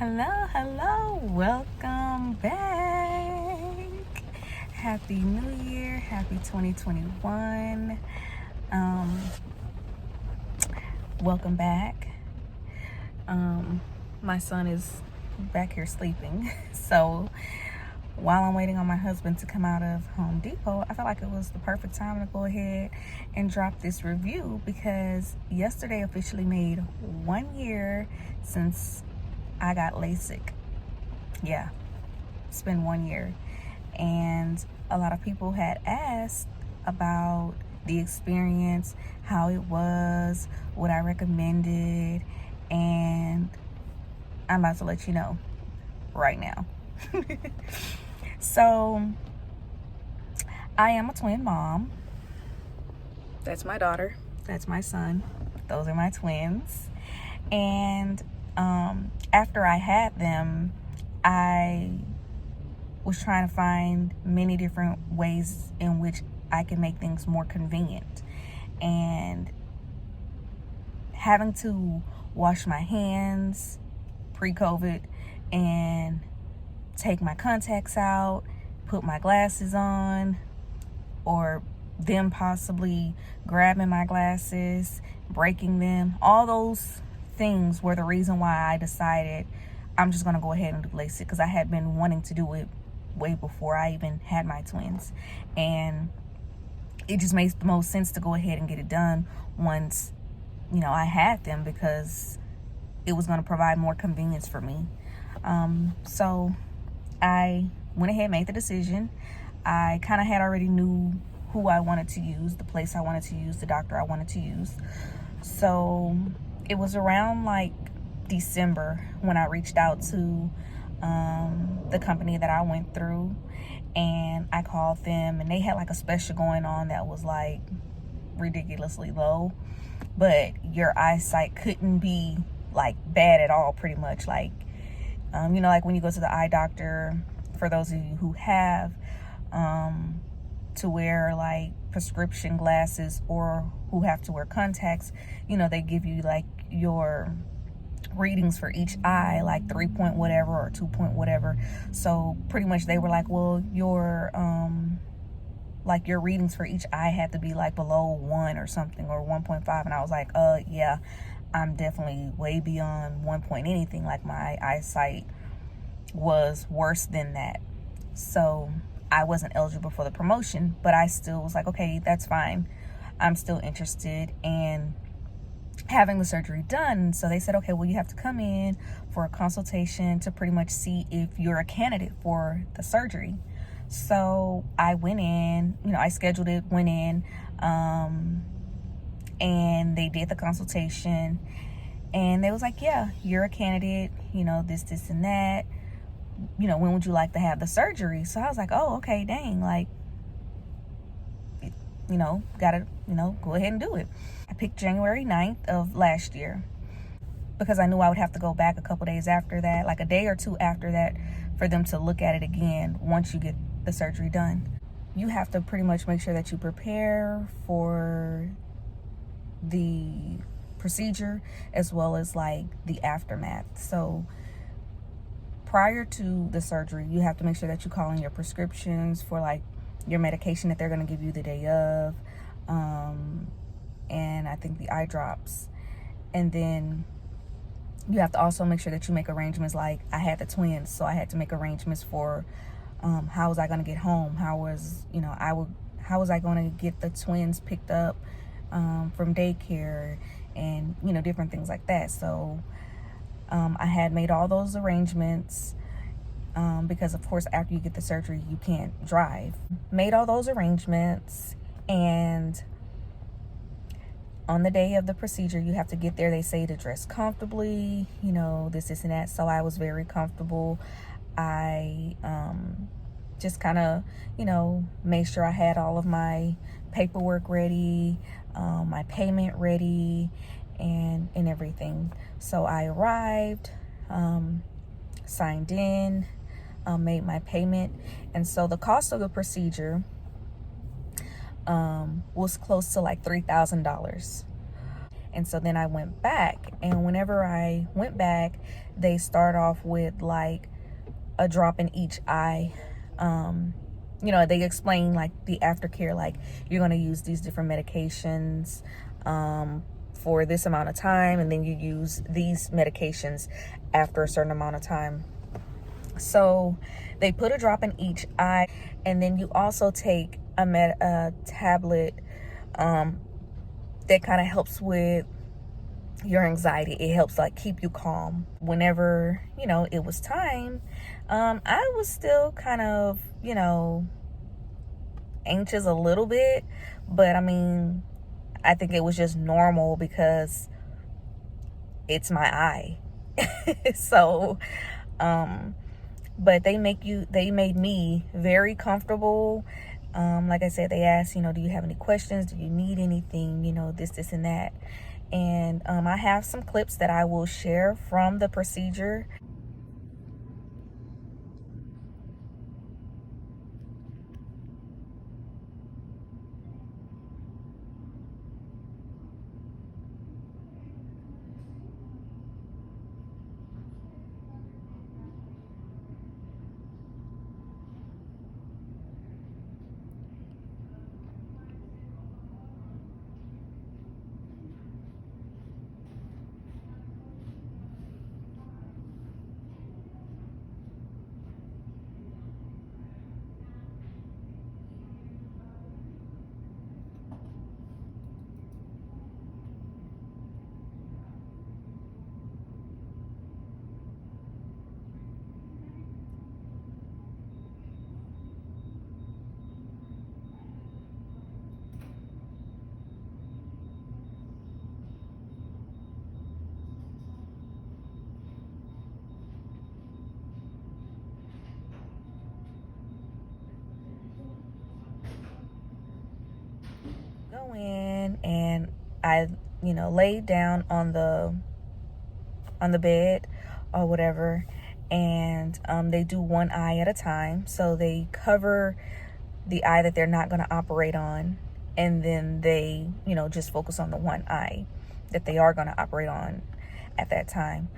Hello, welcome back. Happy New Year, happy 2021. Welcome back. My son is back here sleeping, so while I'm waiting on my husband to come out of Home Depot, I felt like it was the perfect time to go ahead and drop this review because yesterday officially made 1 year since I got LASIK. Yeah, it's been 1 year. And a lot of people had asked about the experience, how it was, what I recommended, and I'm about to let you know right now. So, I am a twin mom. That's my daughter. That's my son. Those are my twins. And after I had them, I was trying to find many different ways in which I can make things more convenient. And having to wash my hands pre-COVID and take my contacts out, put my glasses on, or them possibly grabbing my glasses, breaking them, all those things were the reason why I decided I'm just going to go ahead and do LASIK, because I had been wanting to do it way before I even had my twins. And it just makes the most sense to go ahead and get it done once, I had them, because it was going to provide more convenience for me. So I went ahead and made the decision. I kind of had already knew who I wanted to use, the place I wanted to use, the doctor I wanted to use. So it was around like December when I reached out to the company that I went through, and I called them, and they had like a special going on that was like ridiculously low, but your eyesight couldn't be like bad at all, pretty much. Like like when you go to the eye doctor, for those of you who have to wear like prescription glasses or who have to wear contacts, they give you like your readings for each eye, like 3 point whatever or 2 point whatever. So pretty much they were like, well, your readings for each eye had to be like below 1 or something, or 1.5. And I was like, yeah, I'm definitely way beyond 1 point anything. Like my eyesight was worse than that. So I wasn't eligible for the promotion, but I still was like, okay, that's fine. I'm still interested in having the surgery done. So they said, okay, well, you have to come in for a consultation to pretty much see if you're a candidate for the surgery. So I went in, I scheduled it, went in, and they did the consultation, and they was like, yeah, you're a candidate, this and that, when would you like to have the surgery? So I was like, oh, okay, dang, like, gotta, go ahead and do it. I picked January 9th of last year because I knew I would have to go back a couple days after that, like a day or two after that, for them to look at it again once you get the surgery done. You have to pretty much make sure that you prepare for the procedure as well as like the aftermath. So prior to the surgery, you have to make sure that you call in your prescriptions for like your medication that they're going to give you the day of, and I think the eye drops. And then you have to also make sure that you make arrangements. Like I had the twins, so I had to make arrangements for how was I going to get home, how was I going to get the twins picked up from daycare, and different things like that. So I had made all those arrangements because of course after you get the surgery you can't drive. Made all those arrangements, and on the day of the procedure you have to get there. They say to dress comfortably, this and that. So I was very comfortable. I just kind of made sure I had all of my paperwork ready, my payment ready, and everything. So I arrived, signed in, made my payment, and so the cost of the procedure was close to like $3,000. And so then I went back, and whenever I went back, they start off with like a drop in each eye. They explain like the aftercare, like you're going to use these different medications for this amount of time, and then you use these medications after a certain amount of time. So they put a drop in each eye, and then you also take a tablet that kind of helps with your anxiety. It helps like keep you calm. Whenever it was time, I was still kind of anxious a little bit, but I mean, I think it was just normal because it's my eye. So but they made me very comfortable. Like I said, they asked, do you have any questions? Do you need anything? This and that. And I have some clips that I will share from the procedure. Go in, and I laid down on the bed or whatever, and they do one eye at a time. So they cover the eye that they're not going to operate on, and then they just focus on the one eye that they are going to operate on at that time.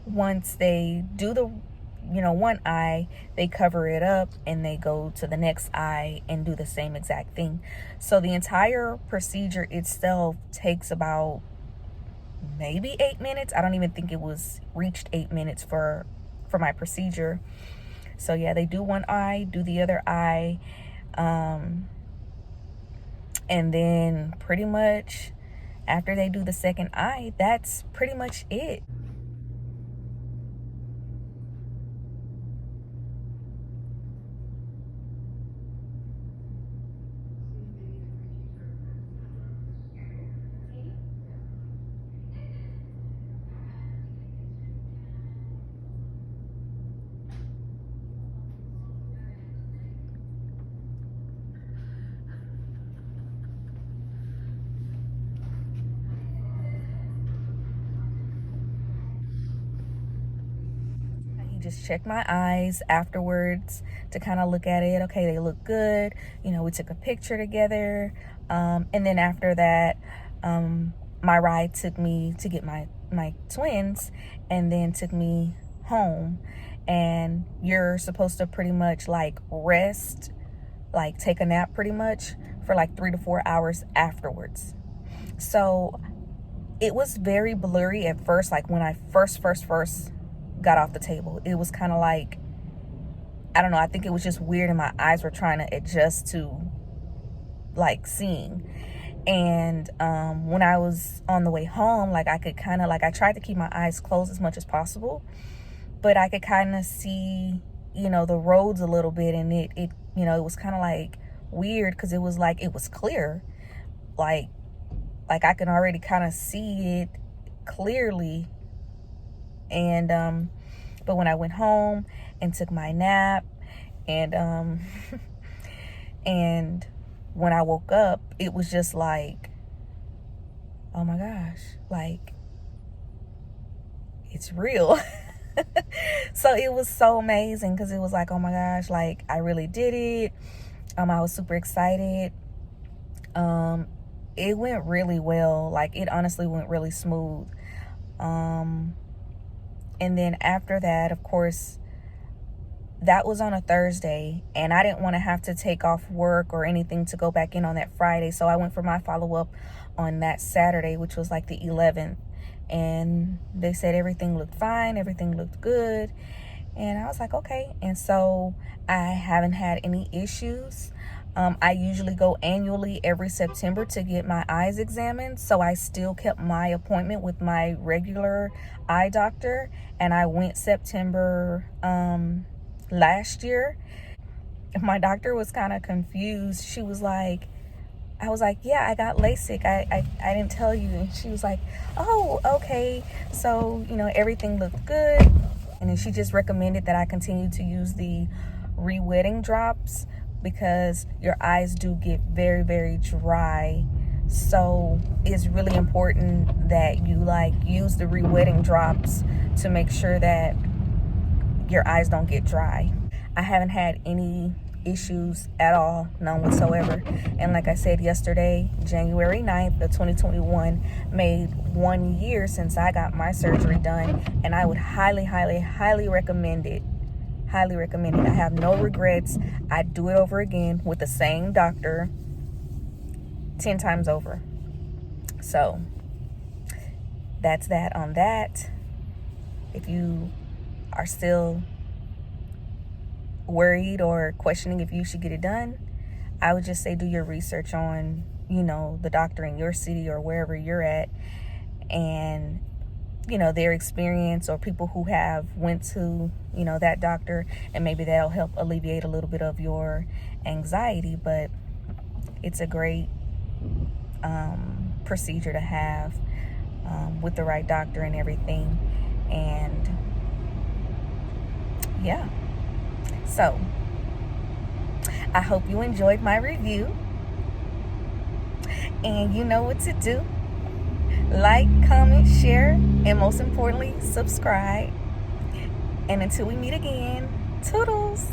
once they do the one eye, they cover it up and they go to the next eye and do the same exact thing. So the entire procedure itself takes about maybe 8 minutes. I don't even think it was reached 8 minutes for my procedure. So yeah, they do one eye, do the other eye, and then pretty much after they do the second eye, that's pretty much it. He just checked my eyes afterwards to kind of look at it. Okay, they look good. We took a picture together. And then after that, my ride took me to get my twins and then took me home. And you're supposed to pretty much like rest, like take a nap pretty much for like 3 to 4 hours afterwards. So it was very blurry at first. Like when I first got off the table, it was kind of like, I don't know, I think it was just weird and my eyes were trying to adjust to like seeing. And when I was on the way home, like I could kind of like, I tried to keep my eyes closed as much as possible, but I could kind of see the roads a little bit, and it it was kind of like weird because it was like, it was clear, like I can already kind of see it clearly. And but when I went home and took my nap, and and when I woke up, it was just like, oh my gosh, like it's real. So it was so amazing because it was like, oh my gosh, like I really did it. I was super excited. It went really well. Like it honestly went really smooth. And then after that, of course, that was on a Thursday, and I didn't want to have to take off work or anything to go back in on that Friday. So I went for my follow-up on that Saturday, which was like the 11th. And they said everything looked fine, everything looked good. And I was like, okay. And so I haven't had any issues. I usually go annually every September to get my eyes examined. So I still kept my appointment with my regular eye doctor. And I went September last year. My doctor was kind of confused. She was like, I was like, yeah, I got LASIK. I didn't tell you. And she was like, oh, okay. So, everything looked good. And then she just recommended that I continue to use the re-wetting drops because your eyes do get very, very dry. So it's really important that you use the re-wetting drops to make sure that your eyes don't get dry. I haven't had any issues at all, none whatsoever. And like I said yesterday, January 9th of 2021 made 1 year since I got my surgery done, and I would highly recommend it. Highly recommend it. I have no regrets. I'd do it over again with the same doctor 10 times over. So that's that on that. If you are still worried or questioning if you should get it done, I would just say do your research on, the doctor in your city or wherever you're at, and, their experience, or people who have went to, that doctor, and maybe that'll help alleviate a little bit of your anxiety. But it's a great procedure to have with the right doctor and everything. And yeah. So, I hope you enjoyed my review. And you know what to do. Like, comment, share, and most importantly, subscribe. And until we meet again, toodles!